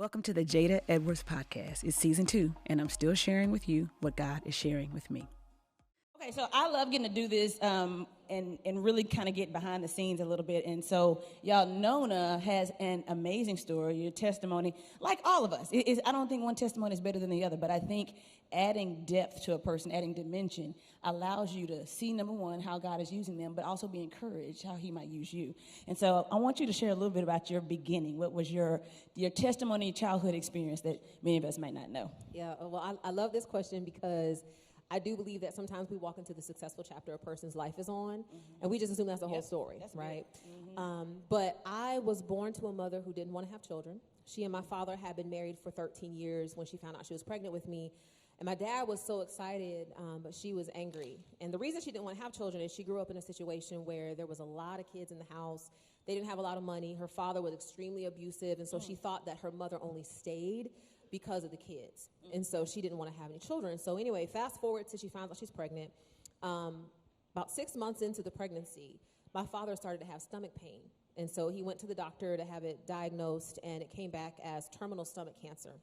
Welcome to the Jada Edwards podcast. It's season 2, and I'm still sharing with you what God is sharing with me. Okay, so I love getting to do this and really kind of get behind the scenes a little bit. And so, y'all, Nona has an amazing story, your testimony, like all of us. I don't think one testimony is better than the other, but I think adding depth to a person, adding dimension, allows you to see, number one, how God is using them, but also be encouraged how he might use you. And so I want you to share a little bit about your beginning. What was your testimony, your childhood experience that many of us might not know? Yeah, well, I love this question because I do believe that sometimes we walk into the successful chapter a person's life is on, and we just assume that's the whole story, right? But I was born to a mother who didn't want to have children. She and my father had been married for 13 years when she found out she was pregnant with me. And my dad was so excited, but she was angry. And the reason she didn't want to have children is she grew up in a situation where there was a lot of kids in the house. They didn't have a lot of money. Her father was extremely abusive, and so she thought that her mother only stayed because of the kids. And so she didn't want to have any children. So anyway, fast forward till she finds out she's pregnant. About 6 months into the pregnancy, my father started to have stomach pain. And so he went to the doctor to have it diagnosed, and it came back as terminal stomach cancer.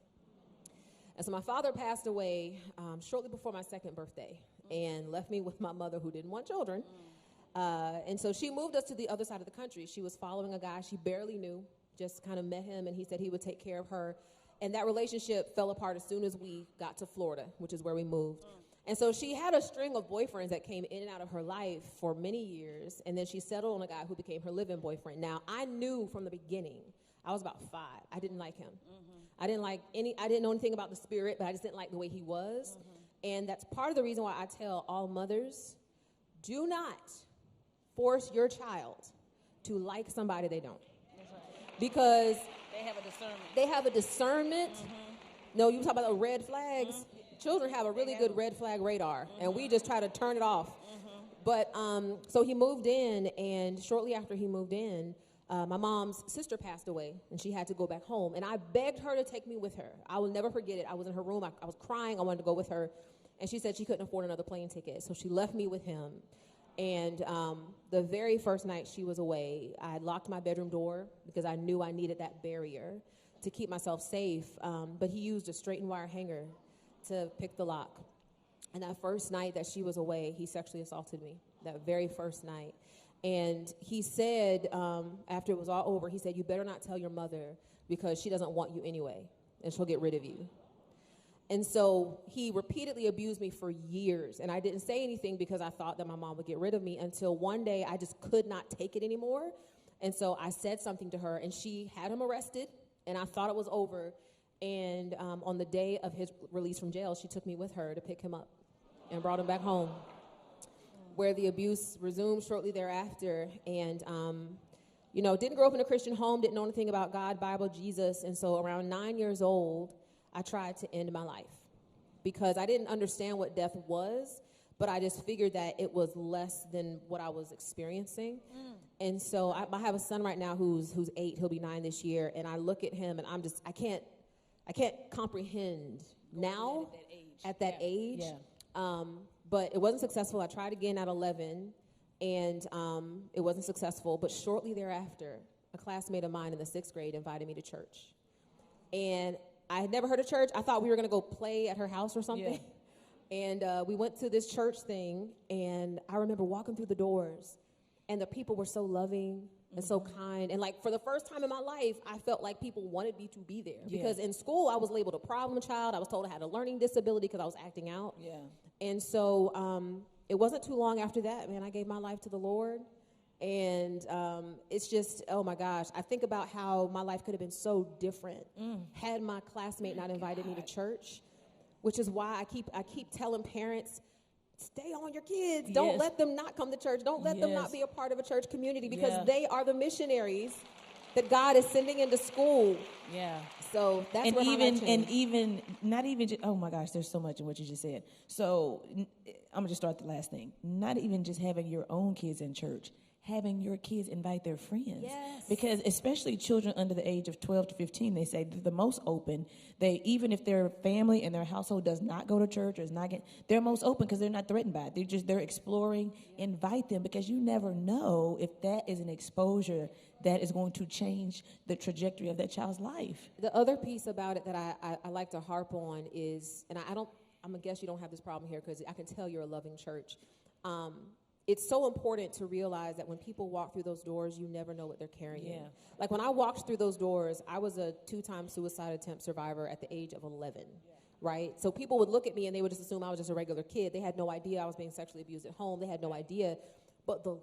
And so my father passed away shortly before my second birthday and left me with my mother who didn't want children. And so she moved us to the other side of the country. She was following a guy she barely knew, just kind of met him, and he said he would take care of her. And that relationship fell apart as soon as we got to Florida, which is where we moved. And so she had a string of boyfriends that came in and out of her life for many years, and then she settled on a guy who became her live-in boyfriend. Now, I knew from the beginning, I was about 5, I didn't like him. I didn't know anything about the spirit, but I just didn't like the way he was. And that's part of the reason why I tell all mothers, do not force your child to like somebody they don't. That's right. Because they have a discernment. No, you talk about the red flags. Children have a really good red flag radar, and we just try to turn it off. But so he moved in, and shortly after he moved in, my mom's sister passed away, and she had to go back home. And I begged her to take me with her. I will never forget it. I was in her room. I was crying. I wanted to go with her. And she said she couldn't afford another plane ticket. So she left me with him. And the very first night she was away, I had locked my bedroom door because I knew I needed that barrier to keep myself safe. But he used a straight and wire hanger to pick the lock. And that first night that she was away, he sexually assaulted me, that very first night. And he said, after it was all over, he said, you better not tell your mother because she doesn't want you anyway, and she'll get rid of you. And so he repeatedly abused me for years, and I didn't say anything because I thought that my mom would get rid of me until one day I just could not take it anymore. And so I said something to her, and she had him arrested, and I thought it was over. And on the day of his release from jail, she took me with her to pick him up and brought him back home, where the abuse resumed shortly thereafter. And, didn't grow up in a Christian home, didn't know anything about God, Bible, Jesus. And so around 9 years old, I tried to end my life because I didn't understand what death was, but I just figured that it was less than what I was experiencing. And so I have a son right now who's 8, he'll be 9 this year. And I look at him and I can't comprehend now at that age. But it wasn't successful. I tried again at 11, and it wasn't successful. But shortly thereafter, a classmate of mine in the 6th grade invited me to church. And I had never heard of church. I thought we were going to go play at her house or something. Yeah. And we went to this church thing, and I remember walking through the doors, and the people were so loving and so kind. And, for the first time in my life, I felt like people wanted me to be there. Yeah. Because in school, I was labeled a problem child. I was told I had a learning disability because I was acting out. Yeah. And so it wasn't too long after that, man, I gave my life to the Lord. And it's just, oh, my gosh. I think about how my life could have been so different had my classmate not invited me to church, which is why I keep telling parents, stay on your kids. Don't let them not come to church. Don't let them not be a part of a church community because they are the missionaries that God is sending into school. Yeah. So that's where my life changed. And even, not even just, oh my gosh, there's so much in what you just said. So I'm going to just start the last thing. Not even just having your own kids in church, having your kids invite their friends. Yes. Because especially children under the age of 12 to 15, they say they're the most open. They, even if their family and their household does not go to church or is not they're most open because they're not threatened by it. They're exploring. Invite them, because you never know if that is an exposure that is going to change the trajectory of that child's life. The other piece about it that I like to harp on is, and I'm gonna guess you don't have this problem here because I can tell you're a loving church. It's so important to realize that when people walk through those doors, you never know what they're carrying. Yeah. Like when I walked through those doors, I was a 2-time suicide attempt survivor at the age of 11, right? So people would look at me and they would just assume I was just a regular kid. They had no idea I was being sexually abused at home. They had no idea. But the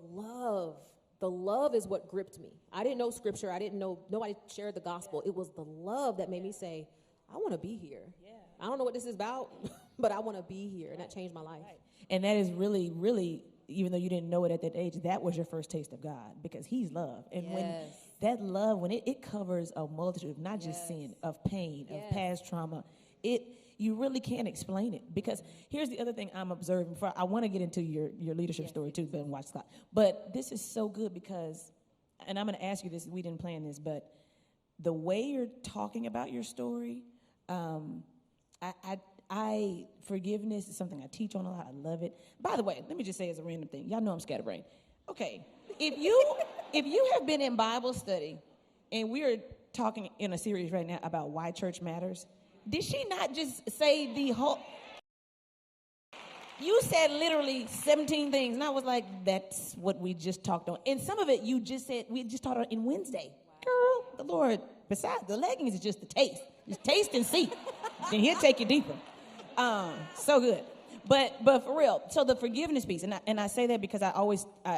love is what gripped me. I didn't know scripture. I didn't know, nobody shared the gospel. It was the love that made me say, I want to be here. Yeah. I don't know what this is about, but I want to be here. And that changed my life. Right. And that is really, really, even though you didn't know it at that age, that was your first taste of God, because he's love. And when that love, when it covers a multitude of not just sin, of pain, of past trauma, you really can't explain it. Because here's the other thing I'm observing. I want to get into your leadership story too, Ben Watch Scott. But this is so good because, and I'm going to ask you this, we didn't plan this, but the way you're talking about your story, forgiveness is something I teach on a lot. I love it. By the way, let me just say as a random thing. Y'all know I'm scatterbrained. Okay, if you have been in Bible study, and we're talking in a series right now about why church matters, did she not just say the whole? You said literally 17 things, and I was like, that's what we just talked on. And some of it you just said, we just taught on in Wednesday. Girl, the Lord, besides the leggings is just the taste. Just taste and see. Then he'll take you deeper. So good. But for real, so the forgiveness piece, and I say that because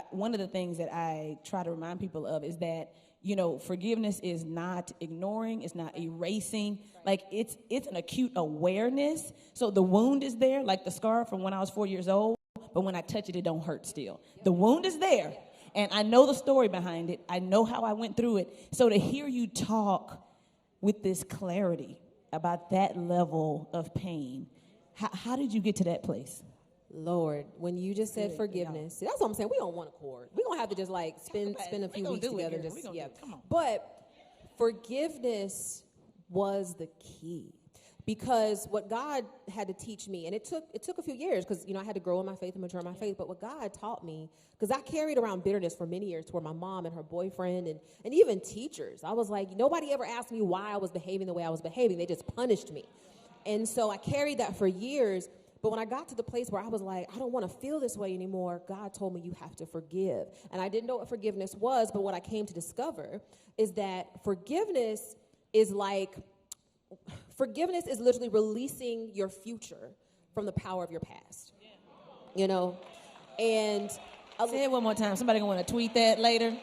one of the things that I try to remind people of is that, forgiveness is not ignoring, it's not erasing, like it's an acute awareness. So the wound is there, like the scar from when I was 4 years old, but when I touch it, it don't hurt still. The wound is there, and I know the story behind it. I know how I went through it. So to hear you talk with this clarity about that level of pain, how did you get to that place? Lord, when you just said forgiveness, see, that's what I'm saying. We don't want a chord. We don't have to just like spend a few weeks together. Come on. But forgiveness was the key, because what God had to teach me, and it took a few years, because I had to grow in my faith and mature in my faith. But what God taught me, because I carried around bitterness for many years toward my mom and her boyfriend and even teachers. I was like, nobody ever asked me why I was behaving the way I was behaving. They just punished me. And so I carried that for years. But when I got to the place where I was like, I don't want to feel this way anymore, God told me you have to forgive. And I didn't know what forgiveness was, but what I came to discover is that forgiveness is literally releasing your future from the power of your past. And say it one more time. Somebody gonna want to tweet that later.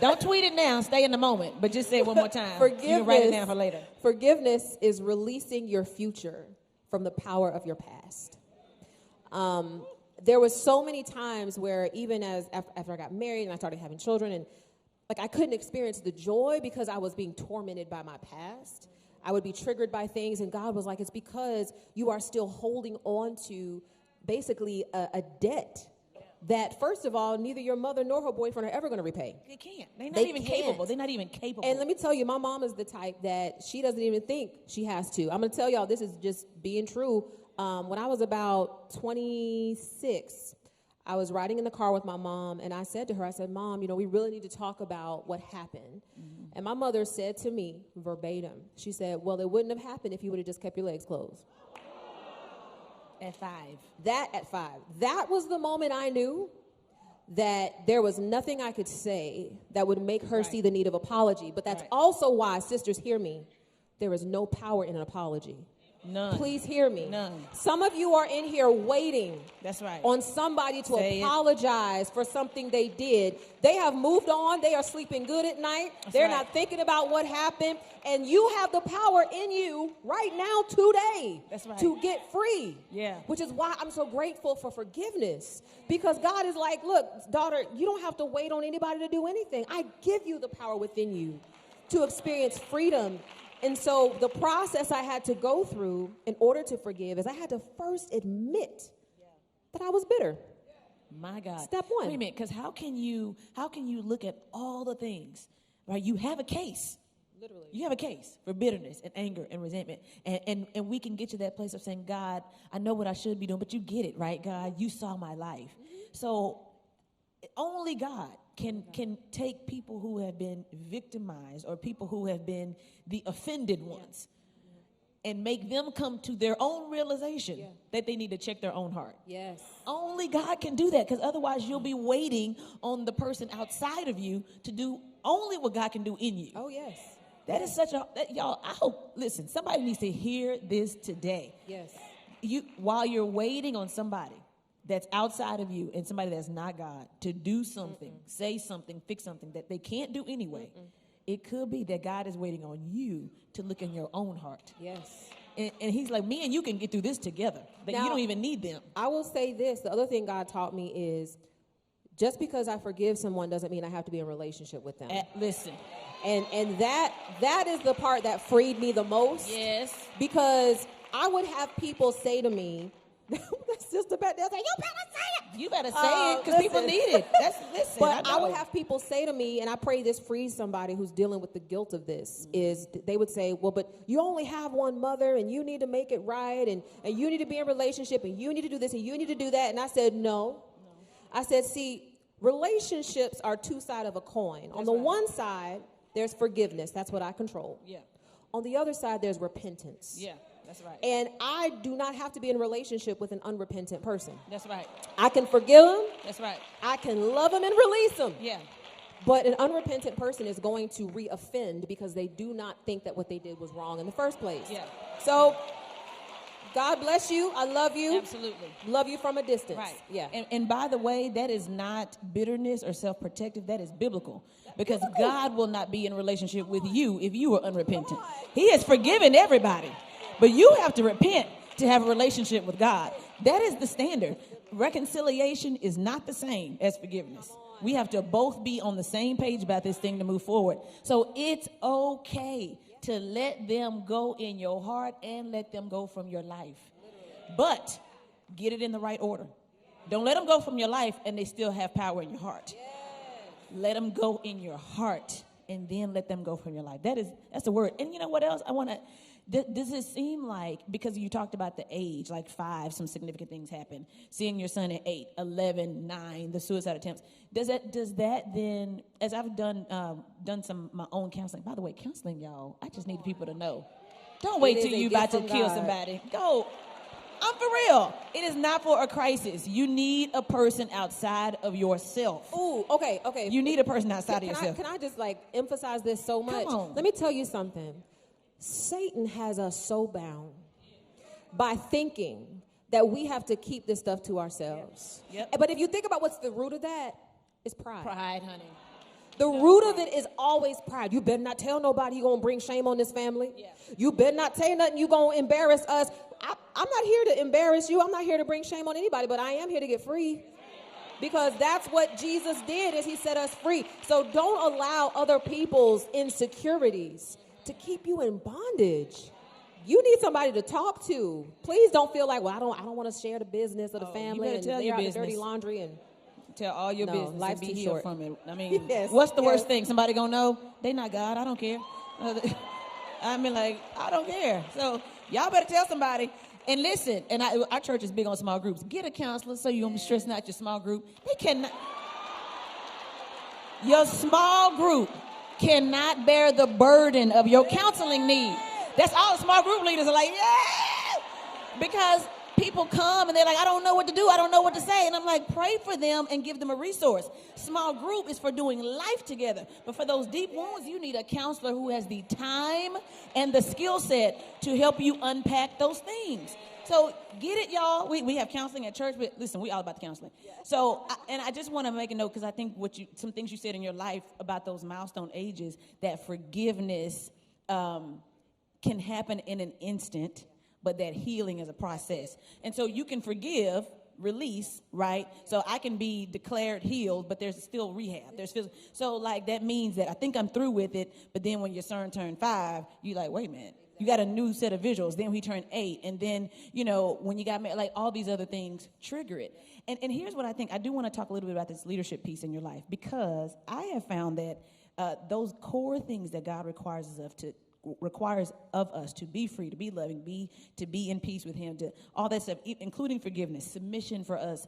Don't tweet it now. Stay in the moment. But just say it one more time. You can write it down for later. Forgiveness is releasing your future from the power of your past. There was so many times where even after I got married and I started having children, and I couldn't experience the joy because I was being tormented by my past. I would be triggered by things, and God was like, it's because you are still holding on to basically a debt that, first of all, neither your mother nor her boyfriend are ever going to repay. They can't. They're not even capable. They're not even capable. And let me tell you, my mom is the type that she doesn't even think she has to. I'm going to tell y'all, this is just being true. When I was about 26, I was riding in the car with my mom, and I said to her, Mom, we really need to talk about what happened. Mm-hmm. And my mother said to me, verbatim, she said, well, it wouldn't have happened if you would have just kept your legs closed. At 5. That was the moment I knew that there was nothing I could say that would make her see the need of apology. But that's also why, sisters, hear me, there is no power in an apology. None. Please hear me. None. Some of you are in here waiting on somebody to apologize for something they did. They have moved on. They are sleeping good at night. They're not thinking about what happened. And you have the power in you right now today to get free. Yeah. Which is why I'm so grateful for forgiveness. Because God is like, look, daughter, you don't have to wait on anybody to do anything. I give you the power within you to experience freedom. And so the process I had to go through in order to forgive is I had to first admit that I was bitter. My God. Step one. Wait a minute, because how can you look at all the things, right? You have a case. Literally. You have a case for bitterness and anger and resentment. And we can get to that place of saying, God, I know what I should be doing, but you get it, right, God? You saw my life. So only God can take people who have been victimized or people who have been the offended ones and make them come to their own realization that they need to check their own heart. Yes. Only God can do that, because otherwise you'll be waiting on the person outside of you to do only what God can do in you. Oh, yes. That is such y'all, I hope, listen, somebody needs to hear this today. Yes. While you're waiting on somebody that's outside of you and somebody that's not God to do something, say something, fix something that they can't do anyway, it could be that God is waiting on you to look in your own heart. Yes. And he's like, me and you can get through this together. That Now, you don't even need them. I will say this. The other thing God taught me is just because I forgive someone doesn't mean I have to be in a relationship with them. Listen. And that is the part that freed me the most. Yes. Because I would have people say to me, that's just about they'll say, you better say it. You better say it, because people need it. Listen. But I would have people say to me, and I pray this frees somebody who's dealing with the guilt of this, is they would say, well, but you only have one mother, and you need to make it right, and you need to be in a relationship, and you need to do this, and you need to do that. And I said, no. I said, see, relationships are two sides of a coin. On the one side, there's forgiveness. That's what I control. Yeah. On the other side, there's repentance. Yeah, that's right. And I do not have to be in a relationship with an unrepentant person. That's right. I can forgive them. That's right. I can love them and release them. Yeah. But an unrepentant person is going to re-offend because they do not think that what they did was wrong in the first place. Yeah. So, God bless you. I love you. Absolutely. Love you from a distance. Right. Yeah. And by the way, that is not bitterness or self-protective. That is biblical. Because God will not be in a relationship with you if you are unrepentant. He has forgiven everybody. But you have to repent to have a relationship with God. That is the standard. Reconciliation is not the same as forgiveness. We have to both be on the same page about this thing to move forward. So it's okay to let them go in your heart and let them go from your life. But get it in the right order. Don't let them go from your life and they still have power in your heart. Let them go in your heart and then let them go from your life. That's the word. And you know what else? Does it seem like, because you talked about the age, like 5, some significant things happen. Seeing your son at 8, 11, 9, the suicide attempts. Does that then, as I've done some my own counseling. By the way, counseling, y'all, I just need people to know. Don't wait till you about to kill somebody. Go. I'm for real. It is not for a crisis. You need a person outside of yourself. Ooh, okay. You need a person outside of yourself. Can I just emphasize this so much? Come on. Let me tell you something. Satan has us so bound by thinking that we have to keep this stuff to ourselves. Yep. But if you think about what's the root of that, it's pride. Pride, honey. The root of it is always pride. You better not tell nobody you're going to bring shame on this family. Yeah. You better not say nothing. You're going to embarrass us. I'm not here to embarrass you. I'm not here to bring shame on anybody, but I am here to get free. Because that's what Jesus did, is he set us free. So don't allow other people's insecurities to keep you in bondage. You need somebody to talk to. Please don't feel like, well, I don't want to share the business of the family and tell lay your out the business. dirty laundry and tell all your business. Life's and be too healed short. from it. I mean, Yes, what's the worst thing? Somebody gonna know? They not God. I don't care. I mean, I don't care. So y'all better tell somebody. And listen, and our church is big on small groups. Get a counselor so you don't be stressing out your small group. They cannot. Your small group cannot bear the burden of your counseling need. That's all small group leaders are like, yeah! Because people come and they're like, I don't know what to do. I don't know what to say. And I'm like, pray for them and give them a resource. Small group is for doing life together. But for those deep wounds, you need a counselor who has the time and the skill set to help you unpack those things. So get it, y'all. We have counseling at church, but listen, we all about the counseling. So, I just want to make a note, because I think some things you said in your life about those milestone ages, that forgiveness can happen in an instant, but that healing is a process. And so you can forgive, release, right? So I can be declared healed, but there's still rehab. So that means that I think I'm through with it, but then when your son turned 5, you're like, wait a minute. You got a new set of visuals. Then we turned 8. And then, you know, when you got married, like all these other things trigger it. And here's what I think. I do want to talk a little bit about this leadership piece in your life, because I have found that those core things that God requires of us to be free, to be loving, to be in peace with him, to all that stuff, including forgiveness, submission for us,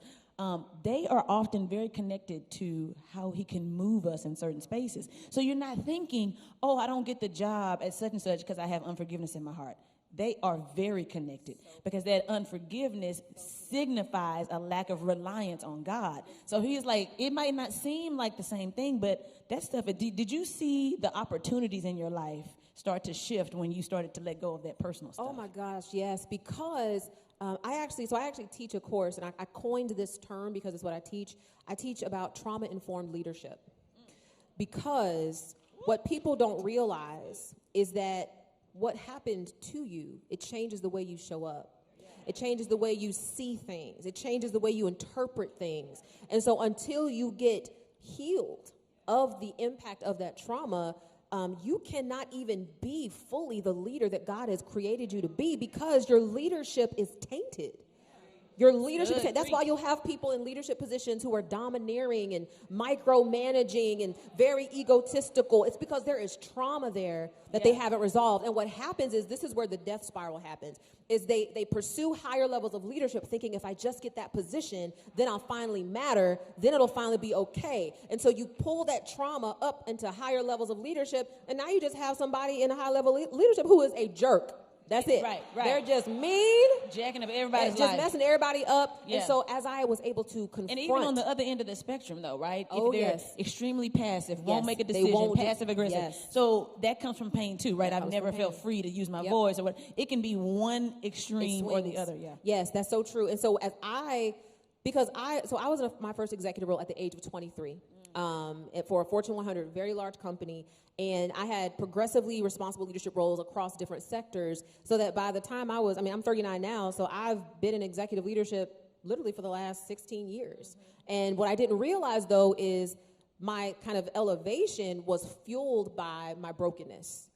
they are often very connected to how he can move us in certain spaces. So you're not thinking, oh, I don't get the job at such and such because I have unforgiveness in my heart. They are very connected, because that unforgiveness signifies a lack of reliance on God. So he's like, it might not seem like the same thing, but that stuff, did you see the opportunities in your life start to shift when you started to let go of that personal stuff? Oh my gosh, yes, because I actually teach a course, and I coined this term because it's what I teach. I teach about trauma-informed leadership, because what people don't realize is that what happened to you, it changes the way you show up. It changes the way you see things. It changes the way you interpret things. And so until you get healed of the impact of that trauma, you cannot even be fully the leader that God has created you to be, because your leadership is tainted. Your leadership, that's why you'll have people in leadership positions who are domineering and micromanaging and very egotistical. It's because there is trauma there that they haven't resolved. And what happens is, this is where the death spiral happens, is they pursue higher levels of leadership thinking, if I just get that position, then I'll finally matter, then it'll finally be okay. And so you pull that trauma up into higher levels of leadership, and now you just have somebody in a high level leadership who is a jerk. That's it. Right. They're just mean. Jacking up everybody's just life. messing everybody up. Yeah. And so as I was able to confront. And even on the other end of the spectrum, though, right? Oh, if they're yes. extremely passive, won't make a They decision, won't passive aggressive. Yes. So that comes from pain, too, right? That I've comes never from felt pain. free to use my Yep. voice or what. It can be one extreme or the other, yeah. Yes, that's so true. And so I was in my first executive role at the age of 23 for a Fortune 100, very large company. And I had progressively responsible leadership roles across different sectors, so that by the time I'm 39 now, so I've been in executive leadership literally for the last 16 years. And what I didn't realize, though, is my kind of elevation was fueled by my brokenness.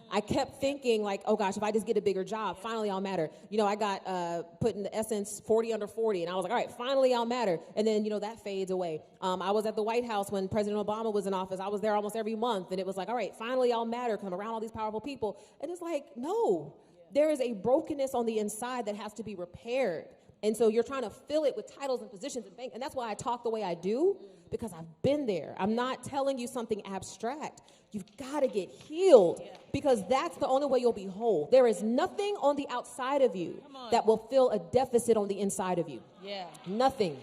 I kept thinking, like, oh gosh, if I just get a bigger job, finally I'll matter. You know, I got put in the Essence 40 under 40, and I was like, all right, finally I'll matter. And then, you know, that fades away. I was at the White House when President Obama was in office. I was there almost every month, and it was like, all right, finally I'll matter, because I'm around all these powerful people. And it's like, no, there is a brokenness on the inside that has to be repaired. And so you're trying to fill it with titles and positions and things. And that's why I talk the way I do, because I've been there. I'm not telling you something abstract. You've got to get healed, because that's the only way you'll be whole. There is nothing on the outside of you that will fill a deficit on the inside of you. Yeah. Nothing.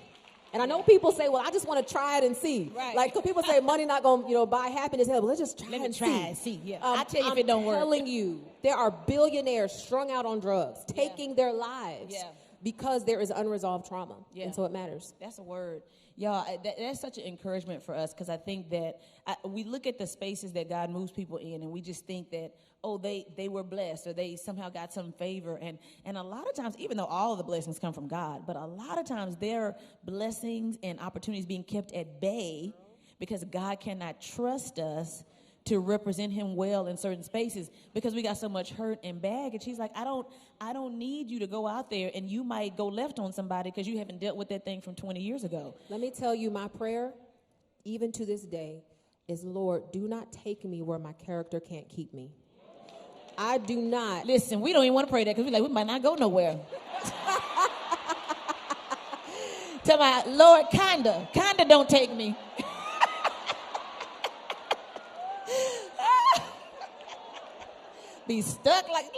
And I know people say, well, I just want to try it and see. Right. Like, people say money not going to, buy happiness. Well, let's just try and see. Yeah. I'll tell you if it don't work. I'm telling you, there are billionaires strung out on drugs, taking their lives because there is unresolved trauma. Yeah. And so it matters. That's a word. Y'all, that's such an encouragement for us, because I think that we look at the spaces that God moves people in, and we just think that, oh, they were blessed, or they somehow got some favor. And a lot of times, even though all of the blessings come from God, but a lot of times there are blessings and opportunities being kept at bay because God cannot trust us to represent him well in certain spaces, because we got so much hurt and baggage. He's like, I don't need you to go out there, and you might go left on somebody because you haven't dealt with that thing from 20 years ago. Let me tell you, my prayer, even to this day, is, Lord, do not take me where my character can't keep me. I do not. Listen, we don't even want to pray that, because we're like, we might not go nowhere. Tell my Lord, kinda don't take me. Be stuck like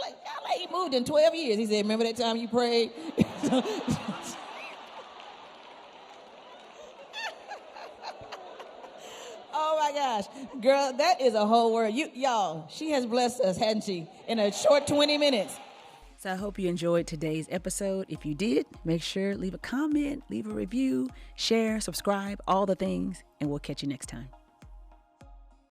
he moved in 12 years. He said, remember that time you prayed? Oh my gosh. Girl, that is a whole word. Y'all, she has blessed us, hasn't she? In a short 20 minutes. So I hope you enjoyed today's episode. If you did, make sure leave a comment, leave a review, share, subscribe, all the things, and we'll catch you next time.